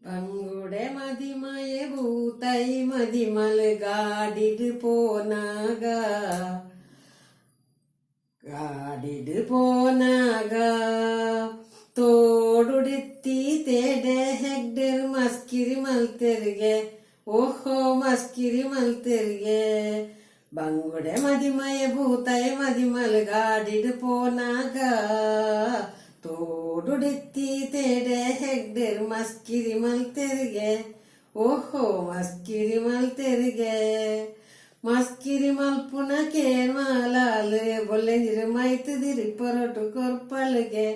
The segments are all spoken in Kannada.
ಬಂಗುಡೆ ಮದಿಮಯೆ ಭೂತೈ ಮದಿಮಲ್ಗಾಡಿಡು ಪೋನಾಗ ತೋಡುಡಿತ್ತಿ ತೇಡೆ ಹೆಗ್ಡೆರ್ ಮಸ್ಕಿರಿ ಮಲ್ತೆರಿಗೆ ಓಹೋ ಮಸ್ಕಿರಿ ಮಲ್ತೆರಿಗೆ ಬಂಗುಡೆ ಮದಿಮಯೆ ಭೂತೈ ಮದಿಮಲ್ಗಾಡಿಡು ಪೋನಾಗ ತೋಡುಡಿತ್ತಿ ತೇಡೆ ಹೆಗ್ಡೆರ್ ಮಸ್ಕಿರಿ ಮಲ್ತೆರಿಗೆ ಓಹೋ ಮಸ್ಕಿರಿ ಮಲ್ತೆರಿಗೆ ಮಸ್ಕಿರಿ ಮಲ್ಪುನ ಕೇರ್ಮಾಲಾಲು ಬೊಲ್ಲೆಂಜಿರು ಮೈತದಿರಿ ಪರೋಟು ಕೊರ್ಪಲ್ಗೆ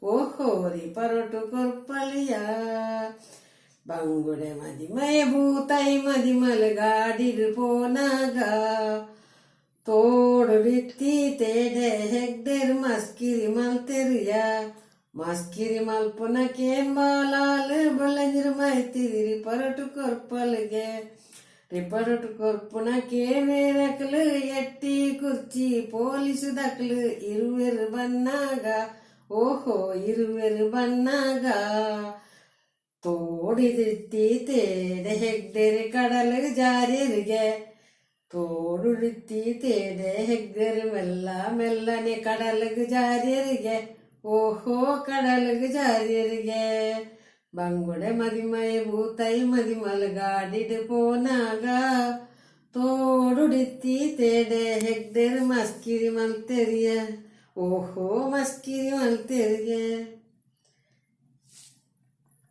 ಓಹೋ ರಿ ಪರೋಟು ಕೊರ್ಪಲಿಯ ಬಂಗುಡೆ ಮದಿಮಯ ಭೂತೈ ಮದಿಮಲ್ಗಾಡಿಡು ಪೋನಾಗ ತೋಡುಡಿತ್ತಿ ತೇಡೆ ಹೆಗ್ಡೆರ್ ಮಸ್ಕಿರಿ ಮಲ್ತೆರಿಯ ಮಸ್ಕಿರಿ ಮಲ್ಪುನ ಕೇಂಬಾಲಾಲು ಬೊಲ್ಲೆಂಜಿರು ಮೈತಿದಿರಿ ಪರೋಟು ಕೊರ್ಪಲ್ಗೆ ರಿಪರೋಟು ಕೊರ್ಪುನ ಕೇವೇರಕಲು ಎಟ್ಟಿ ಕುರ್ಚಿ ಪೊಲೀಸು ದಕ್ಲು ಇರುವೆರು ಬನ್ನಾಗ ಓಹೋ ಇರುವೆರು ಬನ್ನಾಗ ತೋಡಿದಿತ್ತಿ ತೇಡೆ ಹೆಗ್ಡೆರೆ ಕಡಲು ಜಾರಿಯರಿಗೆ ತೋಡುಡಿತ್ತಿ ತೇಡೆ ಹೆಗ್ಡೆರೆ ಮೆಲ್ಲ ಮೆಲ್ಲನೆ ಕಡಲಿಗೆ ಜಾರಿಯರಿಗೆ ಓಹೋ ಕಡಲಿಗೆ ಜಾರಿಯರಿಗೆ ಬಂಗುಡೆ ಮದಿಮಯೆ ಭೂತೈ ಮದಿಮಲ್ಗಾಡಿಡು ಪೋನಾಗ ತೋಡುಡಿತ್ತಿ ತೇಡೆ ಹೆಗ್ಡೆರ್ ಮಸ್ಕಿರಿ ಮಲ್ತೆರಿಯ ಓಹೋ ಮಸ್ಕಿರಿ ಮಲ್ತೆರಿಗೆ